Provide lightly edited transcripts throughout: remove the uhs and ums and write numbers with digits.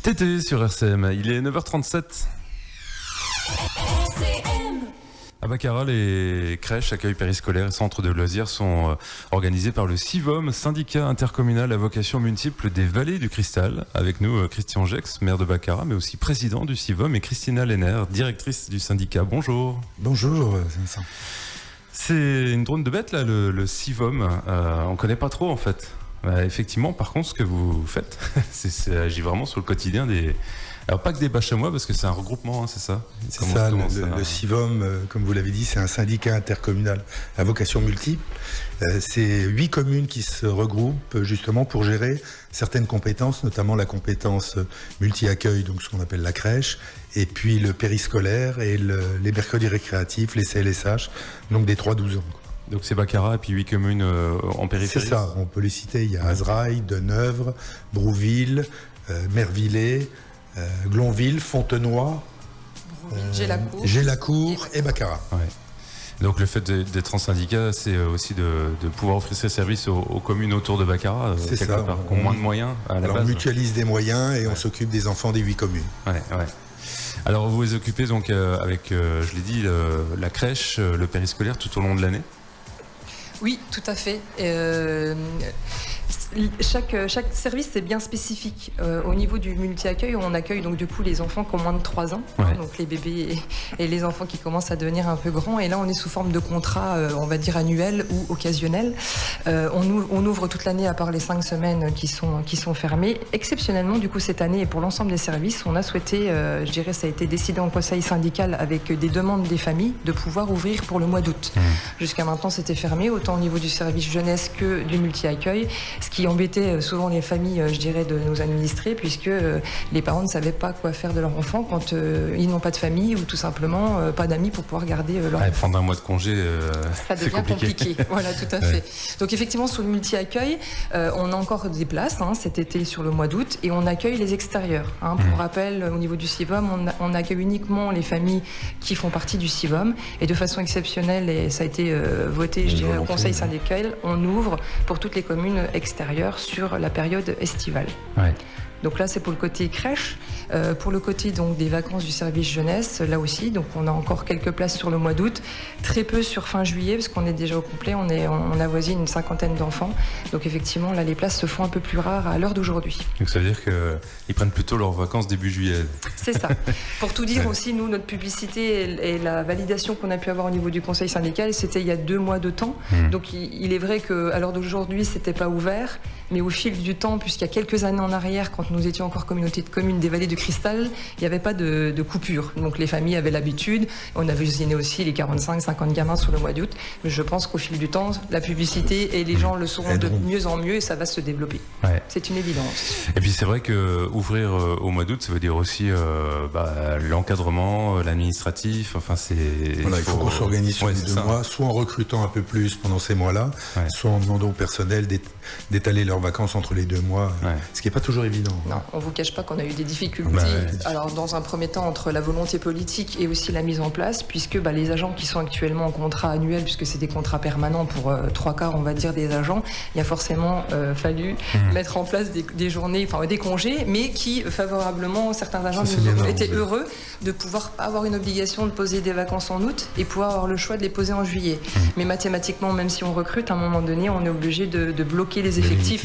Tété sur RCM, il est 9h37. À Baccarat, les crèches, accueils périscolaires et centres de loisirs sont organisés par le CIVOM, syndicat intercommunal à vocation multiple des Vallées du Cristal. Avec nous, Christian Gex, maire de Baccarat, mais aussi président du CIVOM, et Christina Lenner, directrice du syndicat. Bonjour. Bonjour, Vincent. C'est une drôle de bête, là, le CIVOM. On ne connaît pas trop, en fait. Effectivement, par contre, ce que vous faites, ça agit vraiment sur le quotidien des... Alors, pas que des bâches à moi, parce que c'est un regroupement, hein, c'est ça? C'est ça, le CIVOM, comme vous l'avez dit, c'est un syndicat intercommunal à vocation multiple. C'est 8 communes qui se regroupent justement pour gérer certaines compétences, notamment la compétence multi-accueil, donc ce qu'on appelle la crèche, et puis le périscolaire et les mercredis récréatifs, les CLSH, donc des 3-12 ans. Donc c'est Baccarat et puis 8 communes en périphérie. C'est ça, on peut les citer, il y a Azraï, Deneuvre, Brouville, Mervillers, Glonville, Fontenoy, Gélacourt et Baccarat. Ouais. Donc le fait d'être en syndicat, c'est aussi de pouvoir offrir ces services aux communes autour de Baccarat, c'est ça, qui ont moins de moyens à la base. On mutualise des moyens et on s'occupe des enfants des 8 communes. Ouais. Alors vous vous occupez donc avec, je l'ai dit, la crèche, le périscolaire tout au long de l'année? Oui, tout à fait. Chaque service est bien spécifique. Au niveau du multi-accueil, on accueille donc du coup les enfants qui ont moins de 3 ans, donc les bébés et les enfants qui commencent à devenir un peu grands. Et là, on est sous forme de contrat, on va dire annuel ou occasionnel. On ouvre toute l'année à part les 5 semaines qui sont fermées. Exceptionnellement, du coup, cette année et pour l'ensemble des services, on a souhaité, je dirais, ça a été décidé en conseil syndical avec des demandes des familles de pouvoir ouvrir pour le mois d'août. Jusqu'à maintenant, c'était fermé, autant au niveau du service jeunesse que du multi-accueil, ce qui embêtait souvent les familles, je dirais, de nos administrés, puisque les parents ne savaient pas quoi faire de leur enfant quand ils n'ont pas de famille ou tout simplement pas d'amis pour pouvoir garder leur enfant. Prendre un mois de congé, ça devient compliqué. Voilà, tout à fait. Donc effectivement, sur le multi-accueil, on a encore des places cet été sur le mois d'août et on accueille les extérieurs. Pour rappel, au niveau du CIVOM, on accueille uniquement les familles qui font partie du CIVOM et de façon exceptionnelle, et ça a été voté, je dirais, au conseil syndical, on ouvre pour toutes les communes extérieures sur la période estivale. Ouais. Donc là, c'est pour le côté crèche. Pour le côté donc des vacances du service jeunesse, là aussi, donc on a encore quelques places sur le mois d'août, très peu sur fin juillet parce qu'on est déjà au complet. On avoisine une 50aine d'enfants. Donc effectivement, là, les places se font un peu plus rares à l'heure d'aujourd'hui. Donc ça veut dire qu'ils prennent plutôt leurs vacances début juillet. C'est ça. Pour tout dire aussi, nous, notre publicité et la validation qu'on a pu avoir au niveau du conseil syndical, c'était il y a 2 mois de temps. Donc il est vrai qu'à l'heure d'aujourd'hui, c'était pas ouvert, mais au fil du temps, puisqu'il y a quelques années en arrière, quand nous étions encore communauté de communes des Vallées du Cristal, il n'y avait pas de coupure. Donc les familles avaient l'habitude. On avait usiné aussi les 45-50 gamins sur le mois d'août. Mais je pense qu'au fil du temps, la publicité et les gens le sauront de mieux en mieux et ça va se développer. Ouais. C'est une évidence. Et puis c'est vrai qu'ouvrir au mois d'août, ça veut dire aussi l'encadrement, l'administratif. Enfin, il faut qu'on s'organise sur les 2 mois, soit en recrutant un peu plus pendant ces mois-là, soit en demandant au personnel d'étaler leurs vacances entre les 2 mois, ce qui n'est pas toujours évident. Non, on ne vous cache pas qu'on a eu des difficultés. Alors, dans un premier temps, entre la volonté politique et aussi la mise en place, puisque les agents qui sont actuellement en contrat annuel, puisque c'est des contrats permanents pour 3/4, on va dire, des agents, il a forcément fallu mettre en place des journées, des congés, mais qui, favorablement, certains agents étaient heureux de pouvoir avoir une obligation de poser des vacances en août et pouvoir avoir le choix de les poser en juillet. Mais mathématiquement, même si on recrute, à un moment donné, on est obligé de bloquer les effectifs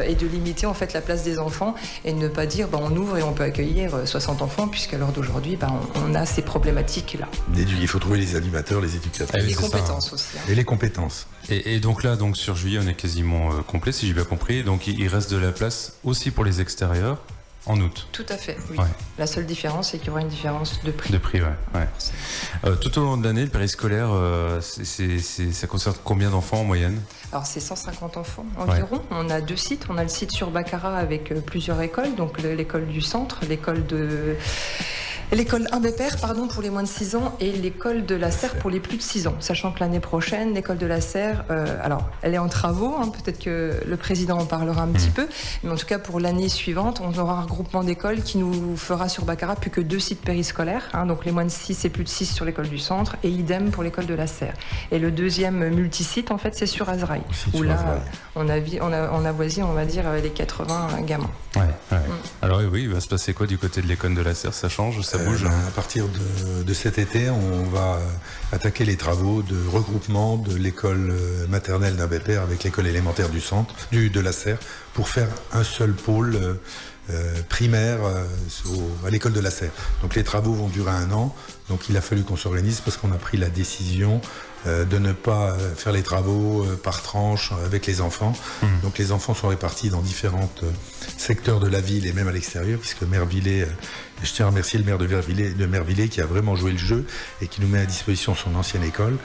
et de limiter en fait la place des enfants et ne pas dire on ouvre et on peut accueillir 60 enfants puisqu'à l'heure d'aujourd'hui on a ces problématiques-là. Il faut trouver les animateurs, les éducateurs. Et les compétences aussi. Et les compétences. Et donc là, sur juillet, on est quasiment complet si j'ai bien compris. Donc il reste de la place aussi pour les extérieurs. En août. Tout à fait, oui. La seule différence, c'est qu'il y aura une différence de prix. De prix, tout au long de l'année, le périscolaire, ça concerne combien d'enfants en moyenne? Alors, c'est 150 enfants environ. On a 2 sites. On a le site sur Baccarat avec plusieurs écoles. Donc, l'école du centre, l'école L'école Imbépère, pour les moins de 6 ans, et l'école de la Serre pour les plus de 6 ans. Sachant que l'année prochaine, l'école de la Serre, elle est en travaux, peut-être que le président en parlera un petit peu, mais en tout cas pour l'année suivante, on aura un regroupement d'écoles qui nous fera sur Baccarat plus que 2 sites périscolaires, donc les moins de 6 et plus de 6 sur l'école du centre, et idem pour l'école de la Serre. Et le deuxième multisite, en fait, c'est sur Azraï, où là, on avoisine, on va dire, les 80 gamins. Alors oui, il va se passer quoi du côté de l'école de la Serre? Ça change, ça bouge? À partir de cet été, on va attaquer les travaux de regroupement de l'école maternelle d'Imbépère avec l'école élémentaire du centre, de la Serre, pour faire un seul pôle primaire à l'école de la Serre. Donc les travaux vont durer 1 an, donc il a fallu qu'on s'organise parce qu'on a pris la décision de ne pas faire les travaux par tranche avec les enfants. Donc les enfants sont répartis dans différents secteurs de la ville et même à l'extérieur, puisque Mervillers, je tiens à remercier le maire de Mervillers qui a vraiment joué le jeu et qui nous met à disposition son ancienne école,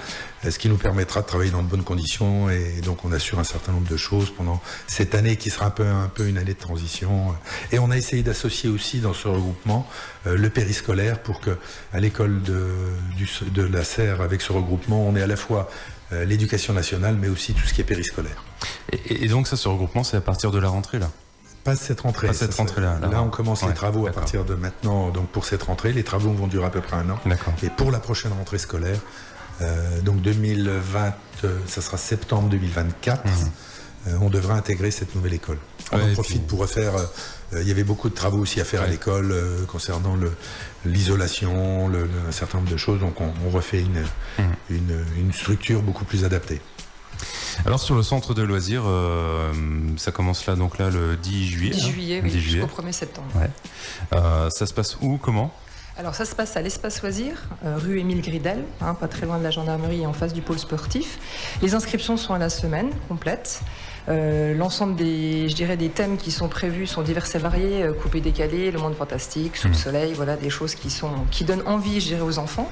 ce qui nous permettra de travailler dans de bonnes conditions, et donc on assure un certain nombre de choses pendant cette année qui sera un peu une année de transition. Et on a essayé d'associer aussi dans ce regroupement le périscolaire pour que à l'école de la Serre, avec ce regroupement, on ait à la fois l'éducation nationale mais aussi tout ce qui est périscolaire. Et donc ça, ce regroupement, c'est à partir de la rentrée là? Pas cette rentrée. Pas cette rentrée-là. Là, on commence les travaux à partir de maintenant. Donc pour cette rentrée, les travaux vont durer à peu près 1 an. D'accord. Et pour la prochaine rentrée scolaire, donc 2020, ça sera septembre 2024, on devra intégrer cette nouvelle école. On en profite pour refaire. Il y avait beaucoup de travaux aussi à faire à l'école concernant l'isolation, un certain nombre de choses. Donc on refait une structure beaucoup plus adaptée. Alors sur le centre de loisirs, ça commence là le 10 juillet. 10 juillet, oui, jusqu'au 1er septembre. Ça se passe où, comment? Alors ça se passe à l'Espace Loisirs, rue Émile Gridel, pas très loin de la gendarmerie et en face du pôle sportif. Les inscriptions sont à la semaine complète. L'ensemble des thèmes qui sont prévus sont divers et variés, coupé décalé, le monde fantastique, sous le soleil, voilà, des choses qui donnent envie, aux enfants.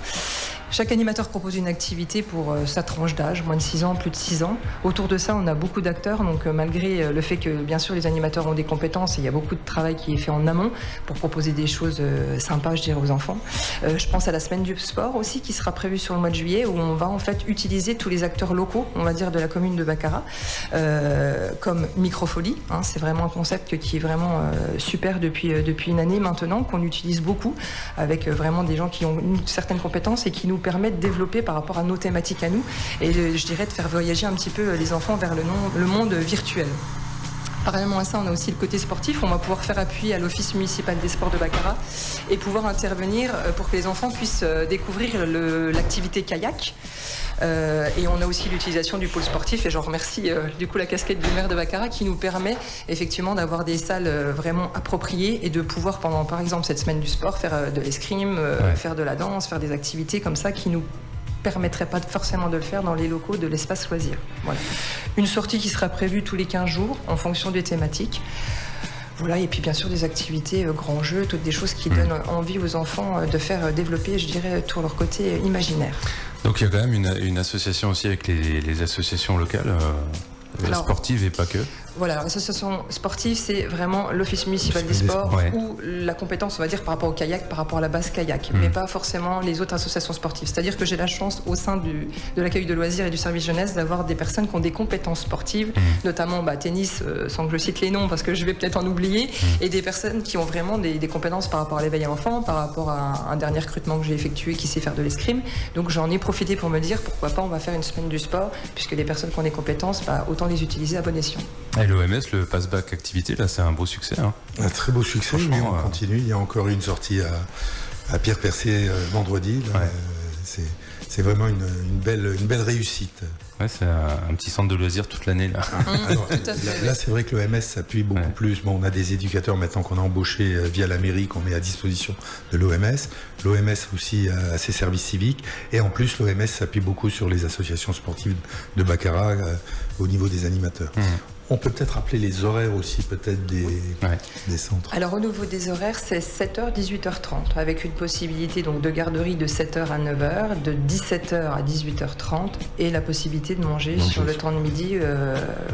Chaque animateur propose une activité pour sa tranche d'âge, moins de 6 ans, plus de 6 ans. Autour de ça, on a beaucoup d'acteurs, donc malgré le fait que, bien sûr, les animateurs ont des compétences, et il y a beaucoup de travail qui est fait en amont pour proposer des choses sympas, aux enfants. Je pense à la semaine du sport aussi, qui sera prévue sur le mois de juillet, où on va en fait utiliser tous les acteurs locaux, on va dire, de la commune de Baccarat, comme Microfolie. C'est vraiment un concept qui est vraiment super depuis une année maintenant, qu'on utilise beaucoup, avec vraiment des gens qui ont une certaine compétence et qui nous permet de développer par rapport à nos thématiques à nous, et de faire voyager un petit peu les enfants vers le monde virtuel. Parallèlement à ça, on a aussi le côté sportif. On va pouvoir faire appui à l'Office municipal des sports de Baccarat et pouvoir intervenir pour que les enfants puissent découvrir l'activité kayak. Et on a aussi l'utilisation du pôle sportif, et j'en remercie la casquette du maire de Baccarat qui nous permet effectivement d'avoir des salles vraiment appropriées et de pouvoir, pendant par exemple cette semaine du sport, faire de l'escrime, faire de la danse, faire des activités comme ça qui nous permettrait pas forcément de le faire dans les locaux de l'espace loisir. Voilà. Une sortie qui sera prévue tous les 15 jours en fonction des thématiques. Voilà, et puis bien sûr des activités grands jeux, toutes des choses qui donnent envie aux enfants de faire développer, tout leur côté imaginaire. Donc il y a quand même une association aussi avec les associations locales sportives et pas que. Voilà, l'association sportive, c'est vraiment l'Office municipal des sports ou la compétence, on va dire, par rapport au kayak, par rapport à la base kayak, mais pas forcément les autres associations sportives. C'est-à-dire que j'ai la chance, au sein de l'accueil de loisirs et du service jeunesse, d'avoir des personnes qui ont des compétences sportives, notamment tennis, sans que je cite les noms parce que je vais peut-être en oublier, et des personnes qui ont vraiment des compétences par rapport à l'éveil à l'enfant, par rapport à un dernier recrutement que j'ai effectué qui sait faire de l'escrime. Donc j'en ai profité pour me dire pourquoi pas on va faire une semaine du sport, puisque les personnes qui ont des compétences, autant les utiliser à bon escient. Et l'OMS, le pass-back activité, là, c'est un beau succès. Un très beau succès, mais on continue. Il y a encore une sortie à Pierre Percier vendredi. Là, c'est vraiment une belle réussite. Ouais, c'est un petit centre de loisirs toute l'année. Là, là c'est vrai que l'OMS s'appuie beaucoup plus. Bon, on a des éducateurs maintenant qu'on a embauchés via la mairie, qu'on met à disposition de l'OMS. L'OMS aussi a ses services civiques. Et en plus, l'OMS s'appuie beaucoup sur les associations sportives de Baccarat au niveau des animateurs. On peut peut-être rappeler les horaires aussi, peut-être des centres. Alors, au niveau des horaires, c'est 7h, 18h30, avec une possibilité donc de garderie de 7h à 9h, de 17h à 18h30, et la possibilité de manger sur le temps de midi,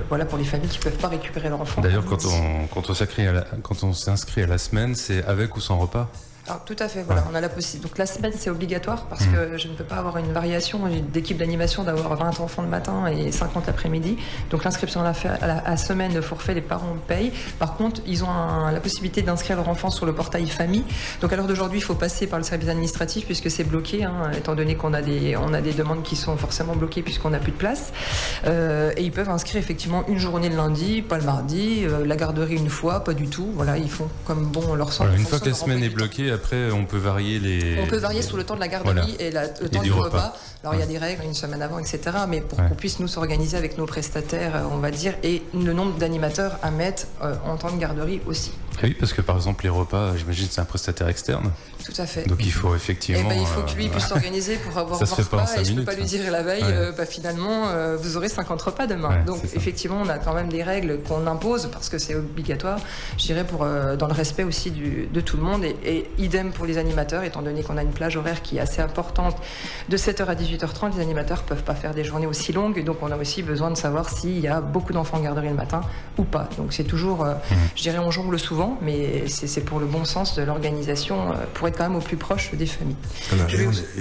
pour les familles qui ne peuvent pas récupérer leur enfant. D'ailleurs, quand on s'inscrit à la semaine, c'est avec ou sans repas ? Alors, tout à fait, voilà, on a la possibilité. Donc la semaine, c'est obligatoire parce que je ne peux pas avoir une variation d'équipe d'animation d'avoir 20 enfants le matin et 50 l'après-midi. Donc l'inscription à semaine, le forfait, les parents payent. Par contre, ils ont la possibilité d'inscrire leur enfant sur le portail famille. Donc à l'heure d'aujourd'hui, il faut passer par le service administratif puisque c'est bloqué, étant donné qu'on a des demandes qui sont forcément bloquées puisqu'on n'a plus de place. Et ils peuvent inscrire effectivement une journée le lundi, pas le mardi, la garderie une fois, pas du tout. Voilà, ils font comme bon leur semble. Une fois que la semaine est bloquée, après on peut varier les... On peut varier sur le temps de la garderie et le temps du repas. Alors il y a des règles, une semaine avant, etc. Mais pour qu'on puisse nous s'organiser avec nos prestataires, on va dire, et le nombre d'animateurs à mettre en temps de garderie aussi. Oui, parce que par exemple les repas, j'imagine c'est un prestataire externe. Tout à fait. Donc il faut effectivement... il faut que lui puisse s'organiser pour avoir vos repas et je ne peux pas lui dire la veille, finalement, vous aurez 50 repas demain. Donc effectivement, on a quand même des règles qu'on impose parce que c'est obligatoire, je dirais, dans le respect aussi de tout le monde et idem pour les animateurs, étant donné qu'on a une plage horaire qui est assez importante. De 7h à 18h30, les animateurs ne peuvent pas faire des journées aussi longues, donc on a aussi besoin de savoir s'il y a beaucoup d'enfants en garderie le matin ou pas. Donc c'est toujours, je dirais, on jongle souvent, mais c'est pour le bon sens de l'organisation, pour être quand même au plus proche des familles. Voilà,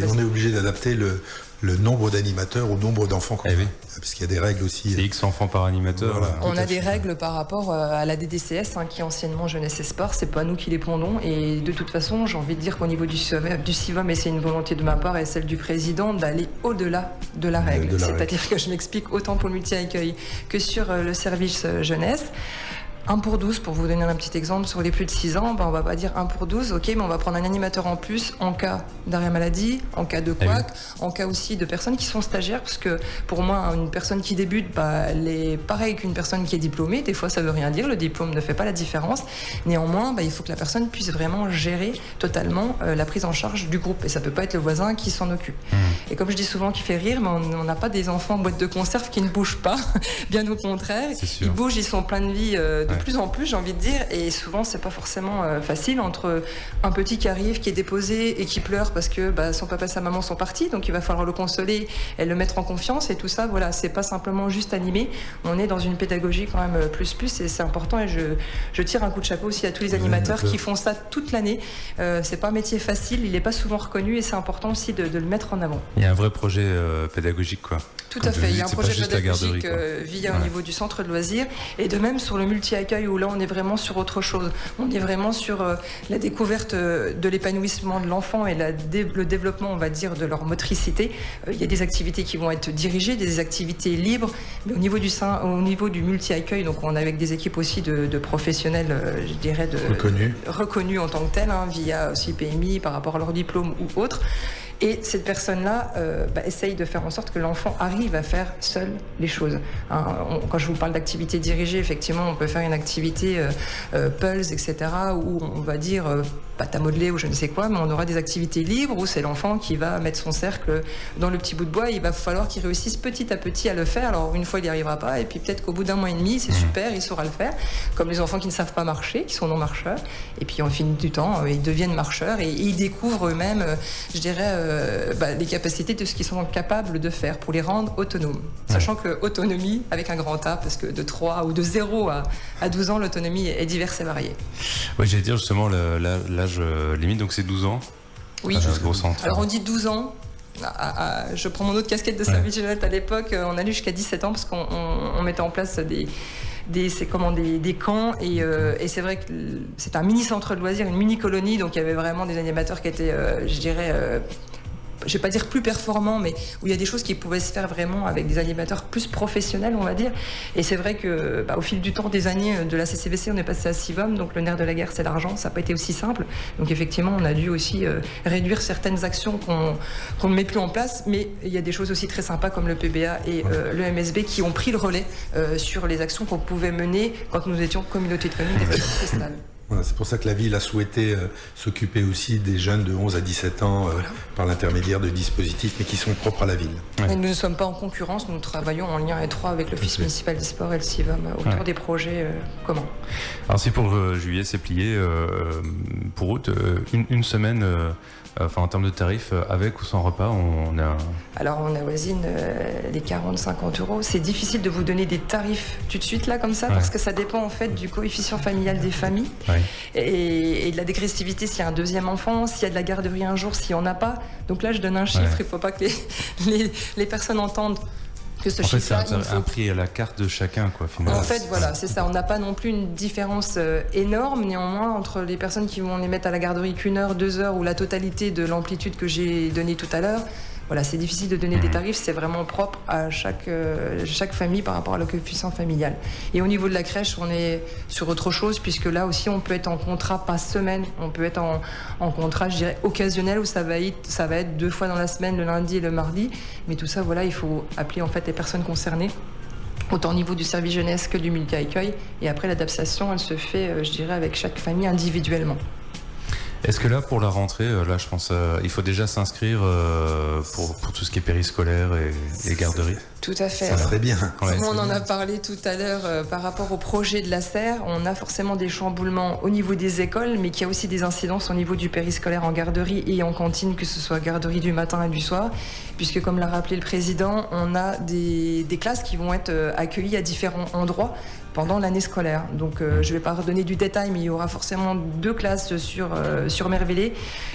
on est obligé d'adapter le nombre d'animateurs au nombre d'enfants qu'on a, parce qu'il y a des règles aussi. C'est X enfants par animateur. Voilà, on a des règles par rapport à la DDCS, qui est anciennement Jeunesse et Sport, c'est pas nous qui les pondons, et de toute façon, j'ai envie de dire qu'au niveau du CIVOM, et c'est une volonté de ma part et celle du président, d'aller au-delà de la règle. C'est-à-dire que je m'explique autant pour le multi-accueil que sur le service jeunesse. 1 pour 12, pour vous donner un petit exemple, sur les plus de 6 ans, on va pas dire 1 pour 12, ok, mais on va prendre un animateur en plus en cas d'arrêt maladie, en cas de couac, en cas aussi de personnes qui sont stagiaires, parce que pour moi, une personne qui débute, elle est pareille qu'une personne qui est diplômée, des fois ça veut rien dire, le diplôme ne fait pas la différence, néanmoins, il faut que la personne puisse vraiment gérer totalement la prise en charge du groupe, et ça peut pas être le voisin qui s'en occupe. Et comme je dis souvent, qui fait rire, mais on n'a pas des enfants en boîte de conserve qui ne bougent pas, bien au contraire, ils bougent, ils sont pleins de vie de plus en plus, j'ai envie de dire, et souvent c'est pas forcément facile entre un petit qui arrive, qui est déposé et qui pleure parce que son papa et sa maman sont partis, donc il va falloir le consoler et le mettre en confiance, et tout ça, voilà, c'est pas simplement juste animé, on est dans une pédagogie quand même plus, et c'est important, et je tire un coup de chapeau aussi à tous les animateurs qui font ça toute l'année. C'est pas un métier facile, il est pas souvent reconnu, et c'est important aussi de le mettre en avant. Il y a un vrai projet pédagogique, quoi. Tout à fait, il y a un projet pédagogique via au niveau du centre de loisirs, et de même sur le multi-accueil où là on est vraiment sur autre chose. On est vraiment sur la découverte de l'épanouissement de l'enfant et le développement, on va dire, de leur motricité. Il y a des activités qui vont être dirigées, des activités libres, mais au niveau du multi-accueil, donc on est avec des équipes aussi de professionnels, je dirais, reconnus en tant que tels, via aussi PMI par rapport à leur diplôme ou autre. Et cette personne-là essaye de faire en sorte que l'enfant arrive à faire seul les choses. Quand je vous parle d'activité dirigée, effectivement, on peut faire une activité Pulse, etc., où on va dire pâte à modeler ou je ne sais quoi, mais on aura des activités libres où c'est l'enfant qui va mettre son cercle dans le petit bout de bois. Il va falloir qu'il réussisse petit à petit à le faire. Alors une fois, il n'y arrivera pas, et puis peut-être qu'au bout d'un mois et demi, c'est super, il saura le faire. Comme les enfants qui ne savent pas marcher, qui sont non marcheurs, et puis au fil du temps, ils deviennent marcheurs et ils découvrent eux-mêmes, je dirais, les capacités de ce qu'ils sont capables de faire pour les rendre autonomes. Sachant que autonomie avec un grand A, parce que de 3 ou de 0 à 12 ans, l'autonomie est diverse et variée. Oui, j'allais dire justement l'âge limite, donc c'est 12 ans. Oui, au centre. Alors on dit 12 ans. Je prends mon autre casquette de service jeunesse à l'époque, on allait jusqu'à 17 ans parce qu'on mettait en place des camps, et c'est vrai que c'était un mini centre de loisirs, une mini colonie, donc il y avait vraiment des animateurs qui étaient, je dirais, je vais pas dire plus performants, mais où il y a des choses qui pouvaient se faire vraiment avec des animateurs plus professionnels, on va dire. Et c'est vrai que au fil du temps, des années de la CCVC, on est passé à CIVOM, donc le nerf de la guerre, c'est l'argent, ça n'a pas été aussi simple. Donc effectivement, on a dû aussi réduire certaines actions qu'on ne met plus en place, mais il y a des choses aussi très sympas comme le PBA et le MSB qui ont pris le relais sur les actions qu'on pouvait mener quand nous étions communauté de communes des Cristal. Voilà, c'est pour ça que la ville a souhaité s'occuper aussi des jeunes de 11 à 17 ans par l'intermédiaire de dispositifs, mais qui sont propres à la ville. Et nous ne sommes pas en concurrence, nous travaillons en lien étroit avec l'Office municipal des sports et le CIVOM autour des projets communs. Alors si pour juillet c'est plié, pour août, une semaine... en termes de tarifs, avec ou sans repas, on a... Alors on avoisine les 40-50 euros. C'est difficile de vous donner des tarifs tout de suite là comme ça, parce que ça dépend en fait du coefficient familial des familles. et de la dégressivité s'il y a un deuxième enfant, s'il y a de la garderie un jour, s'il n'y en a pas. Donc là, je donne un chiffre, il ne faut pas que les personnes entendent que ce chiffre-là... c'est un prix à la carte de chacun, quoi, finalement. En fait, voilà, c'est ça. On n'a pas non plus une différence énorme, néanmoins, entre les personnes qui vont les mettre à la garderie qu'1 heure, 2 heures, ou la totalité de l'amplitude que j'ai donnée tout à l'heure. Voilà, c'est difficile de donner des tarifs, c'est vraiment propre à chaque famille par rapport à le coefficient familial. Et au niveau de la crèche, on est sur autre chose, puisque là aussi, on peut être en contrat pas semaine, on peut être en contrat, je dirais, occasionnel, où ça va être 2 fois dans la semaine, le lundi et le mardi. Mais tout ça, voilà, il faut appeler en fait les personnes concernées, autant au niveau du service jeunesse que du multi-accueil. Et après, l'adaptation, elle se fait, je dirais, avec chaque famille individuellement. Est-ce que là, pour la rentrée, là, je pense il faut déjà s'inscrire pour tout ce qui est périscolaire et garderie? Tout à fait. Ça serait bien. On en a parlé tout à l'heure par rapport au projet de la serre. On a forcément des chamboulements au niveau des écoles, mais qu'il y a aussi des incidences au niveau du périscolaire en garderie et en cantine, que ce soit garderie du matin et du soir. Puisque, comme l'a rappelé le président, on a des classes qui vont être accueillies à différents endroits pendant l'année scolaire. Donc je ne vais pas redonner du détail, mais il y aura forcément 2 classes sur Mervillers,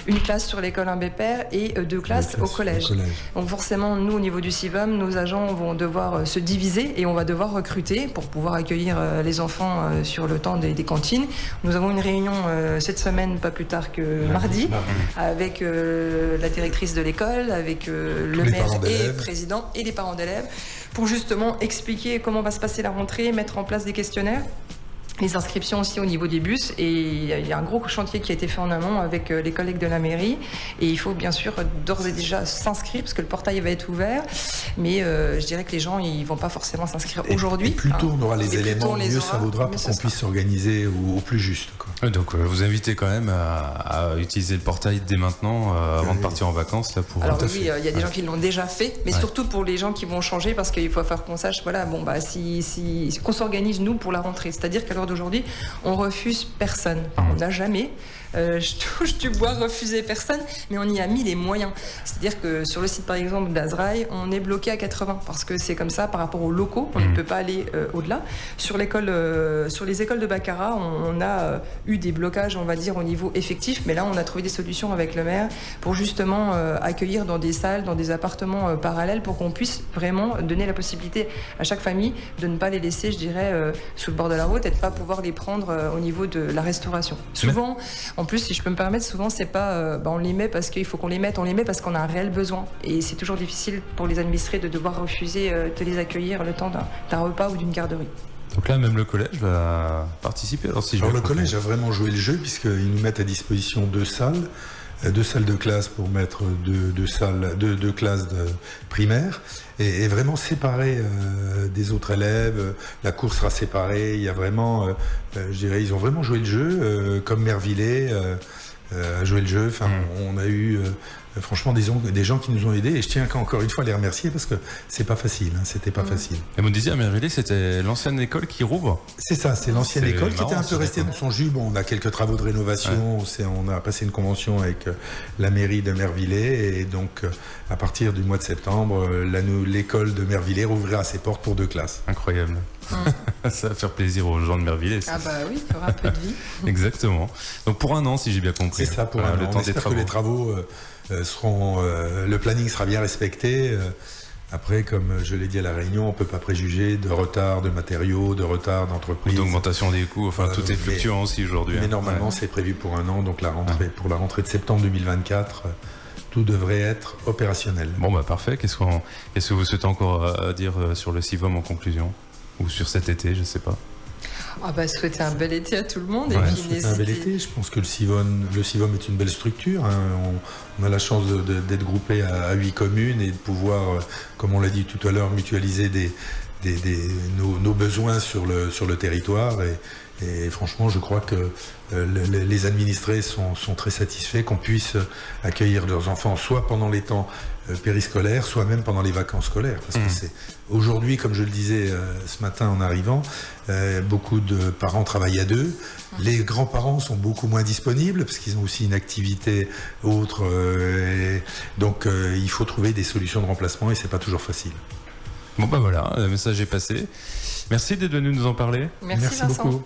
une classe sur l'école Imbépère et 2 classes au collège. Donc forcément, nous, au niveau du CIVOM, nos agents vont devoir se diviser et on va devoir recruter pour pouvoir accueillir les enfants sur le temps des cantines. Nous avons une réunion cette semaine, pas plus tard que mardi, avec la directrice de l'école, avec le maire et le président et les parents d'élèves, pour justement expliquer comment va se passer la rentrée, mettre en place des questionnaires, les inscriptions aussi au niveau des bus. Et il y a un gros chantier qui a été fait en amont avec les collègues de la mairie. Et il faut bien sûr d'ores et déjà s'inscrire, parce que le portail va être ouvert. Mais je dirais que les gens, ils ne vont pas forcément s'inscrire aujourd'hui. Et plus tôt on aura les éléments, mieux ça vaudra pour qu'on puisse s'organiser au plus juste, quoi. Donc vous invitez quand même à utiliser le portail dès maintenant, avant de partir en vacances. Là, pour... Alors oui, il y a des gens qui l'ont déjà fait, mais surtout pour les gens qui vont changer, parce qu'il faut faire qu'on sache, voilà, bon, bah, qu'on s'organise nous pour la rentrée. C'est-à-dire qu'à l'heure d'aujourd'hui, on refuse personne. Enfin, on n'a jamais, je touche du bois, refusé personne, mais on y a mis les moyens. C'est-à-dire que sur le site par exemple d'Azraï, on est bloqué à 80, parce que c'est comme ça par rapport aux locaux, on ne peut pas aller au-delà. Sur les écoles de Baccarat, on a eu des blocages, on va dire, au niveau effectif, mais là on a trouvé des solutions avec le maire pour justement accueillir dans des salles, dans des appartements parallèles, pour qu'on puisse vraiment donner la possibilité à chaque famille de ne pas les laisser, je dirais, sous le bord de la route, et de ne pas pouvoir les prendre au niveau de la restauration. Souvent, en plus, si je peux me permettre, souvent c'est pas on les met parce qu'il faut qu'on les mette, on les met parce qu'on a un réel besoin. Et c'est toujours difficile pour les administrés de devoir refuser de les accueillir le temps d'un repas ou d'une garderie. Donc là, même le collège va participer. Alors le collège a vraiment joué le jeu, puisqu'ils nous mettent à disposition 2 salles. 2 salles de classe pour mettre 2 classes de primaire, et vraiment séparées des autres élèves. La cour sera séparée. Il y a vraiment, je dirais, ils ont vraiment joué le jeu, comme Mervillers a joué le jeu. Enfin, on a eu franchement des gens qui nous ont aidés, et je tiens encore une fois à les remercier, parce que c'est pas facile, c'était pas facile. Et vous disiez à Mervillers, c'était l'ancienne école qui rouvre? C'est ça, c'est l'ancienne école qui était un peu restée dans son jus. Bon, on a quelques travaux de rénovation, on a passé une convention avec la mairie de Mervillers, et donc à partir du mois de septembre, l'école de Mervillers rouvrira ses portes pour 2 classes. Incroyable. Ça va faire plaisir aux gens de Mervillers. Ah bah oui, il y aura un peu de vie. Exactement. Donc pour 1 an, si j'ai bien compris. C'est ça, pour 1 an. On espère que les travaux le planning sera bien respecté. Après, comme je l'ai dit à la réunion, on ne peut pas préjuger de retard de matériaux, de retard d'entreprise. D'augmentation des coûts, enfin tout est fluctuant aussi aujourd'hui. Mais normalement, c'est prévu pour 1 an, donc pour la rentrée de septembre 2024, tout devrait être opérationnel. Bon bah parfait, qu'est-ce que vous souhaitez encore dire sur le CIVOM en conclusion? Ou sur cet été, je ne sais pas. Souhaiter un bel été à tout le monde. Et puis un bel été. Je pense que le CIVOM est une belle structure. On a la chance d'être groupé à 8 communes et de pouvoir, comme on l'a dit tout à l'heure, mutualiser nos besoins sur le territoire. Et franchement, je crois que les administrés sont très satisfaits qu'on puisse accueillir leurs enfants soit pendant les temps périscolaires, soit même pendant les vacances scolaires. Parce que c'est aujourd'hui, comme je le disais ce matin en arrivant, beaucoup de parents travaillent à 2. Les grands-parents sont beaucoup moins disponibles parce qu'ils ont aussi une activité autre. Donc il faut trouver des solutions de remplacement, et c'est pas toujours facile. Bon bah voilà, le message est passé. Merci d'être venu nous en parler. Merci Vincent. Beaucoup.